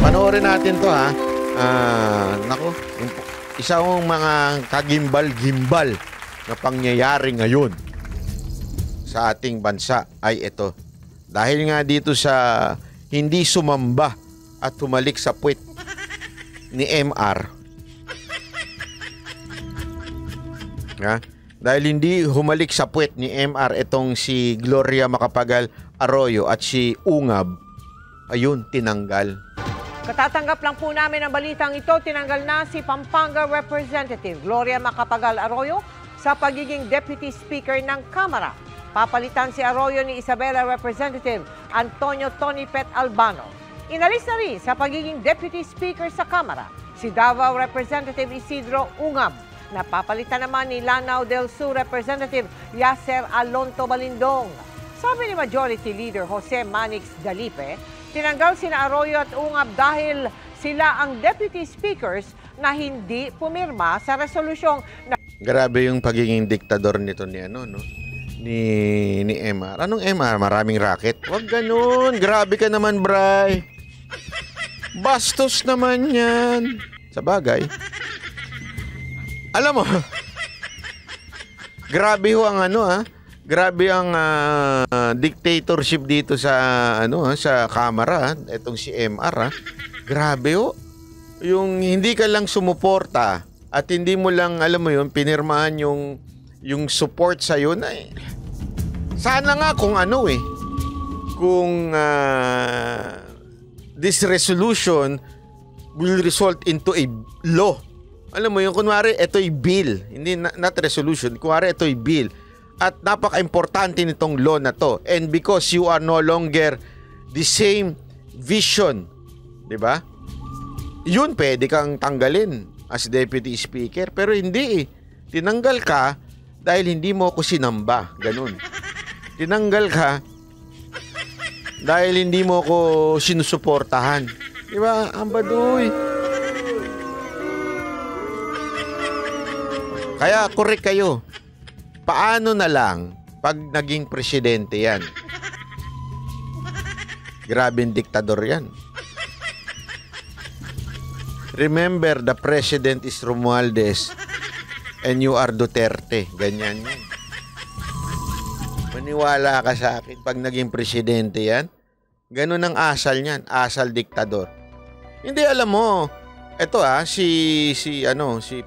Panoorin natin to ha. Nako, isang mga kagimbal-gimbal na pangyayari ngayon sa ating bansa ay ito. Dahil nga dito sa hindi sumamba at humalik sa puwet ni MR. Ha? Dahil hindi humalik sa puwet ni MR itong si Gloria Macapagal Arroyo at si Ungab, ayun, tinanggal. Katatanggap lang po namin ang balitang ito, tinanggal na si Pampanga Representative Gloria Macapagal Arroyo sa pagiging Deputy Speaker ng Kamara. Papalitan si Arroyo ni Isabela Representative Antonio Tony Pet Albano. Inalis na rin sa pagiging Deputy Speaker sa Kamara si Davao Representative Isidro Ungab. Napapalitan naman ni Lanao del Sur Representative Yasser Alonto Balindong. Sabi ni Majority Leader Jose Manix Dalipe, tinanggal sina Arroyo at Ungab dahil sila ang Deputy Speakers na hindi pumirma sa resolusyong Grabe yung pagiging diktador nito ni ano, no? Ni MR. Anong MR? Maraming racket? Wag ganun. Grabe ka naman, Bray. Bastos naman yan. Sa bagay. Alam mo, grabe ho ang ano grabe ang dictatorship dito sa sa Kamara, etong si MR Grabe ho. Yung hindi ka lang sumuporta at hindi mo lang alam mo yun pinirmahan yung support sa iyo na sana nga kung kung this resolution will result into a law. Alam mo yung kunwari ito'y bill, hindi not resolution, kunwari ito'y bill at napaka-importante nitong law na to, and because you are no longer the same vision, di ba? Yun pwede kang tanggalin as Deputy Speaker, pero hindi tinanggal ka dahil hindi mo ako sinamba, ganun. Tinanggal ka dahil hindi mo ako sinusuportahan, di ba? Ambadoy. Kaya correct kayo. Paano na lang pag naging presidente yan? Grabing diktador yan. Remember, the president is Romualdez and you are Duterte. Ganyan yan. Maniwala ka sa akin, pag naging presidente yan, ganun ang asal niyan, asal diktador. Hindi, alam mo, eto si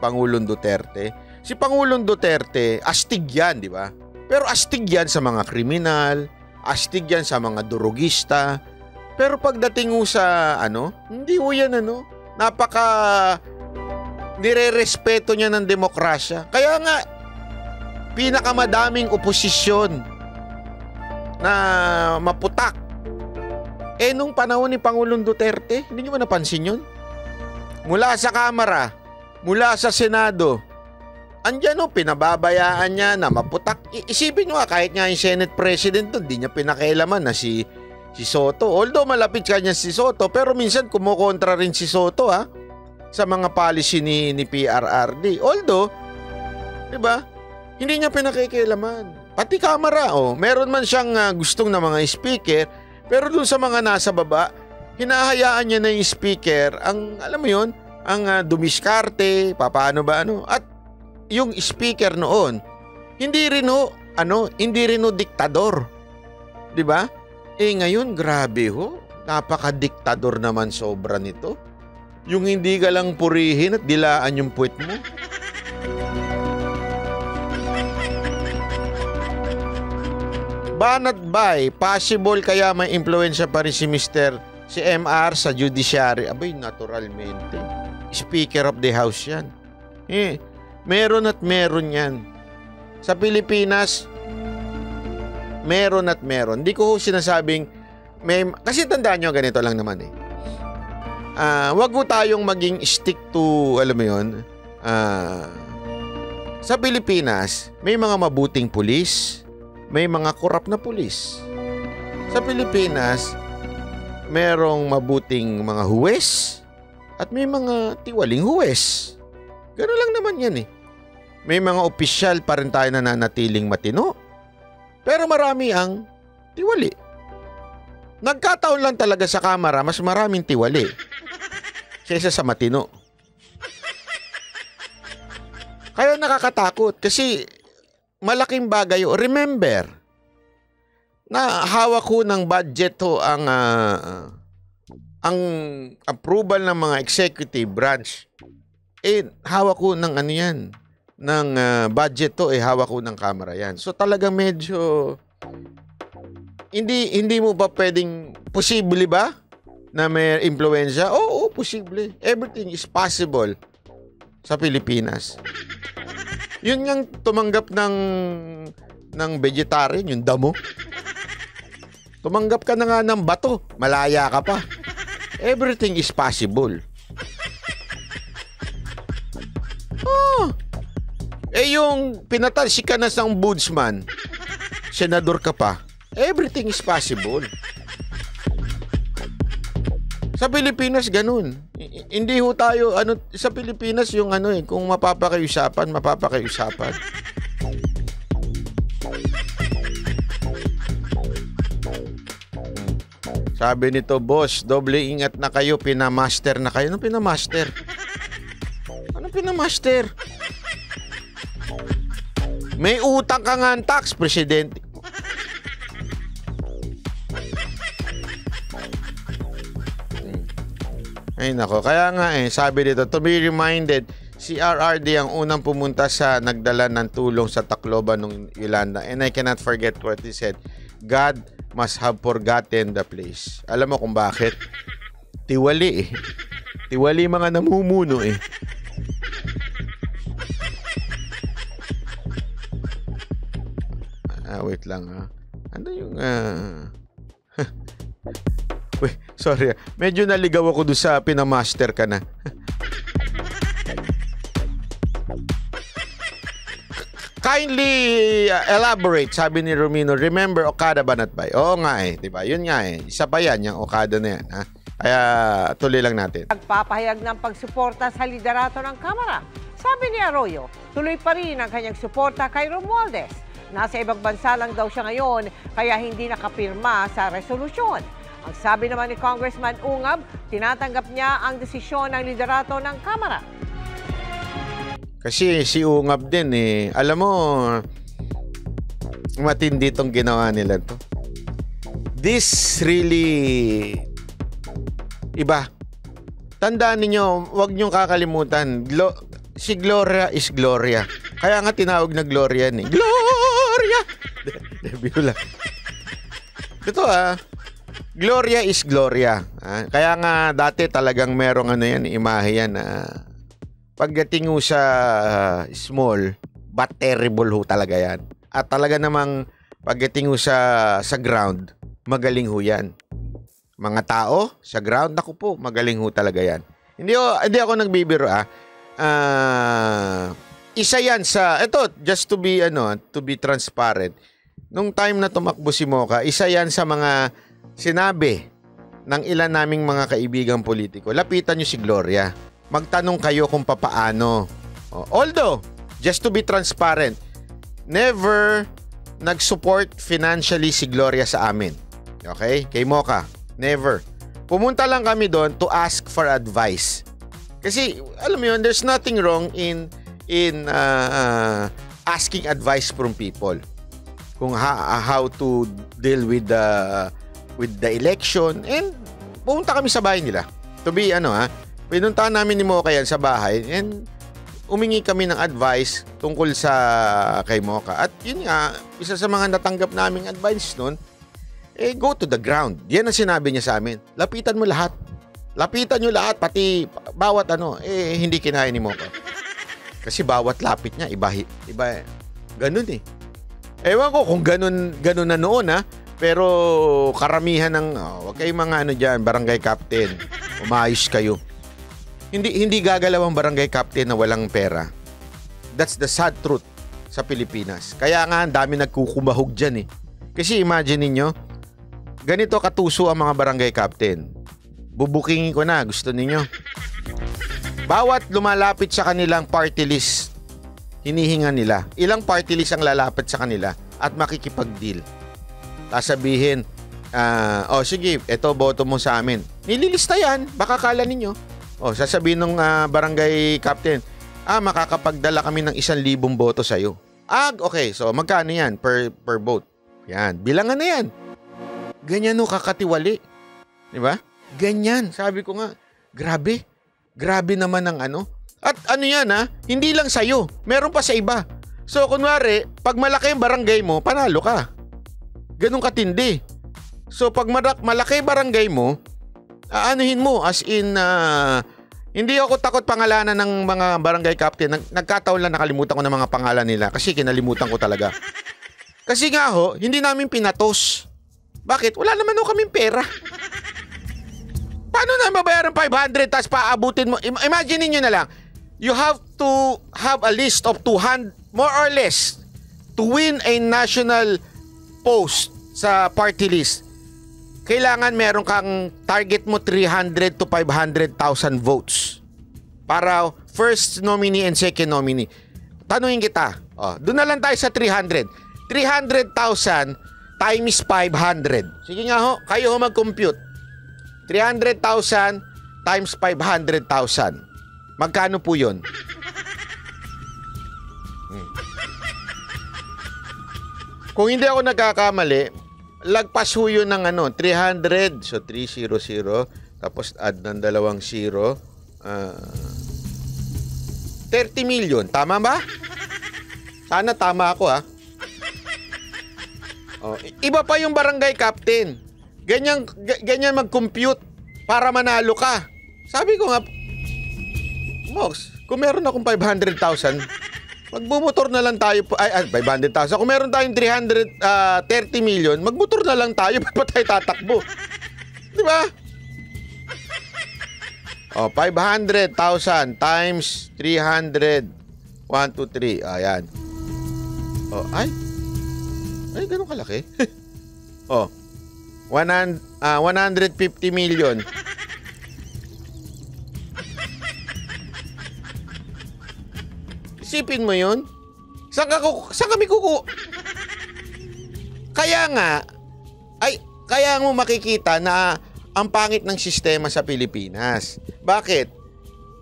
Pangulong Duterte. Si Pangulong Duterte, astig yan, di ba? Pero astig yan sa mga kriminal, astig yan sa mga durugista. Pero pagdating sa hindi ho yan napaka nire-respeto niya ng demokrasya. Kaya nga, pinakamadaming oposisyon na maputak. Nung panahon ni Pangulong Duterte, hindi niyo ba napansin yun? Mula sa Kamara, mula sa Senado, andyan pinababayaan niya na maputak. Isipin nyo kahit nga yung Senate President doon, di niya pinakailaman na si Soto. Although malapit kanya si Soto, pero minsan kumukontra rin si Soto sa mga policy ni PRRD. Although, di ba, hindi niya pinakailaman. Pati Kamara, meron man siyang gustong na mga speaker, pero dun sa mga nasa baba, hinahayaan niya na yung speaker, ang, alam mo yun, ang dumiskarte, papaano ba at yung speaker noon, hindi rin diktador. 'Di ba? Ngayon grabe ho, napaka-diktador naman sobra nito. Yung hindi ka lang purihin at dilaan yung puwet mo. Banat bay, possible kaya may impluwensya pa rin si MR sa judiciary. Abay, naturalmente. Speaker of the House yan. Meron at meron yan. Sa Pilipinas, meron at meron. Hindi ko sinasabing kasi tandaan nyo, ganito lang naman wag mo tayong maging stick to, alam mo yun, sa Pilipinas, may mga mabuting pulis, may mga korap na pulis. Sa Pilipinas, merong mabuting mga huwes at may mga tiwaling huwes. Gano'n lang naman yan May mga opisyal pa rin tayo na nanatiling matino. Pero marami ang tiwali. Nagkataon lang talaga sa Kamara, mas maraming tiwali. kaysa sa matino. Kaya nakakatakot kasi malaking bagay. Remember, na hawak ko ng budget ho ang approval ng mga executive branch. Hawak ko ng ano yan, ng budget to, hawak ko ng Kamara yan. So talagang medyo hindi mo pa pwedeng, posible ba na may impluwensya? Oo, posible. Everything is possible sa Pilipinas. Yun nga tumanggap ng vegetarian, yung damo. Tumanggap ka na nga ng bato, malaya ka pa. Everything is possible. Yung pinatalsik ka na sa ombudsman, senador ka pa, everything is possible. Sa Pilipinas, ganun. Hindi ho tayo, sa Pilipinas yung kung mapapakiusapan. Sabi nito, boss, doble ingat na kayo, pinamaster na kayo. Anong pinamaster? Anong pinamaster? May utang ka nga ang tax, presidente. Ay nako, kaya nga sabi dito, to be reminded, si RRD ang unang pumunta sa nagdala ng tulong sa Tacloban nung Yolanda. And I cannot forget what he said. God must have forgotten the place. Alam mo kung bakit? Tiwali Tiwali mga namumuno Wait lang Ano yung Wait, sorry. Medyo naligaw ako doon sa pinamaster ka na. Kindly elaborate, sabi ni Romino. Remember Okada Banatbay. Oo nga diba? Yun nga Isa pa yan, yung Okada na yan. Kaya tuloy lang natin. Nagpapahayag ng pagsuporta sa liderato ng Kamara. Sabi ni Arroyo, tuloy pa rin ang kanyang suporta kay Romualdez. Nasa ibang bansa lang daw siya ngayon, kaya hindi nakapirma sa resolusyon. Ang sabi naman ni Congressman Ungab, tinatanggap niya ang desisyon ng liderato ng Kamara. Kasi si Ungab din alam mo, matindi itong ginawa nila to. This really, iba. Tandaan ninyo, huwag niyong kakalimutan, si Gloria is Gloria. Kaya nga tinawag na Gloria Gloria! Biro lang. Ito Gloria is Gloria. Kaya nga dati talagang merong imahe yan pagdating mo sa small but terrible ho talaga yan. At talaga namang pagdating mo sa ground, magaling ho yan. Mga tao sa ground, naku po, magaling ho talaga yan. Hindi ako nagbibiro isa yan sa just to be transparent. Nung time na tumakbo si Mocha, isa yan sa mga sinabi ng ilan naming mga kaibigang politiko. Lapitan nyo si Gloria. Magtanong kayo kung papaano. Although, just to be transparent, never nag-support financially si Gloria sa amin. Okay? Kay Mocha. Never. Pumunta lang kami doon to ask for advice. Kasi, alam mo yun, there's nothing wrong in asking advice from people. Kung how to deal with the election. And pumunta kami sa bahay nila. To be pinuntahan namin ni Mocha yan sa bahay and umingi kami ng advice tungkol sa kay Mocha. At yun nga, isa sa mga natanggap naming advice nun, go to the ground. Yan ang sinabi niya sa amin. Lapitan mo lahat. Lapitan nyo lahat, pati bawat hindi kinaya ni Mocha. Kasi bawat lapit niya, iba ganun Ewan ko kung ganun na noon pero karamihan ng, wag kayong mga dyan, barangay captain, umayos kayo. Hindi gagalaw ang barangay captain na walang pera. That's the sad truth sa Pilipinas. Kaya nga, ang dami nagkukumahog dyan Kasi imagine ninyo, ganito katuso ang mga barangay captain. Bubukingin ko na, gusto ninyo. Bawat lumalapit sa kanilang party list, hinihinga nila. Ilang party list ang lalapit sa kanila at makikipag-deal. Sasabihin, sige, eto boto mo sa amin. Nililista yan, baka kala ninyo. O, sasabihin ng barangay captain, makakapagdala kami ng 1,000 boto sa'yo. Okay. So, magkano yan per vote? Yan. Bilangan na yan. Ganyan no, kakatiwali. Diba? Ganyan. Sabi ko nga, grabe. Grabe naman ang ano. At ano yan hindi lang sa'yo. Meron pa sa iba. So, kunwari, pag malaki yung barangay mo, panalo ka. Ganun katindi. So, pag malaki barangay mo, aanuhin mo. As in, hindi ako takot pangalanan ng mga barangay captain. Nagkataon lang nakalimutan ko ng mga pangalan nila kasi kinalimutan ko talaga. Kasi nga hindi namin pinatos. Bakit? Wala naman kaming pera. Paano na mabayaran 500 tapos paabutin mo? Imagine niyo na lang. You have to have a list of 200, more or less, to win a national post sa party list. Kailangan meron kang target mo 300 to 500,000 votes para first nominee and second nominee. Tanungin kita. Doon na lang tayo sa 300. 300,000 times 500. Sige nga kayo mag-compute. 300,000 times 500,000. Magkano po yun? Kung hindi ako nagkakamali, lagpas yun ng 300. So, 300. Tapos add ng 2 0. 30 million. Tama ba? Sana tama ako Iba pa yung barangay captain. Ganyan mag-compute para manalo ka. Sabi ko nga, Mox, kung meron akong 500,000, magbumotor na lang tayo. 500,000. Kung meron tayong 30 million, magmotor na lang tayo. Ba't pa tayo tatakbo? Di ba? 500,000 times 300. 1, 2, 3. Ayan. Ay, ganun kalaki. 150 million. Isipin mo yun? Saan kami kaya mo makikita na ang pangit ng sistema sa Pilipinas. Bakit?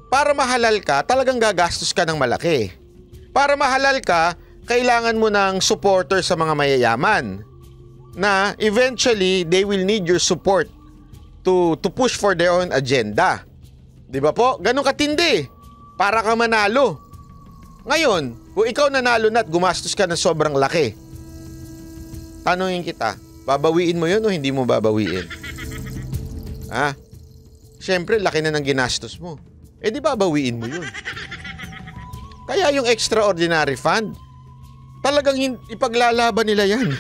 Para mahalal ka, talagang gagastos ka ng malaki. Para mahalal ka, kailangan mo ng supporter sa mga mayayaman na eventually they will need your support to push for their own agenda. Di ba po? Ganun katindi. Para ka manalo. Ngayon, kung ikaw nanalo na at gumastos ka ng sobrang laki, tanungin kita, babawiin mo yun o hindi mo babawiin? Siyempre, laki na ng ginastos mo. Di babawiin mo yun. Kaya yung extraordinary fund, talagang ipaglalaban nila yan.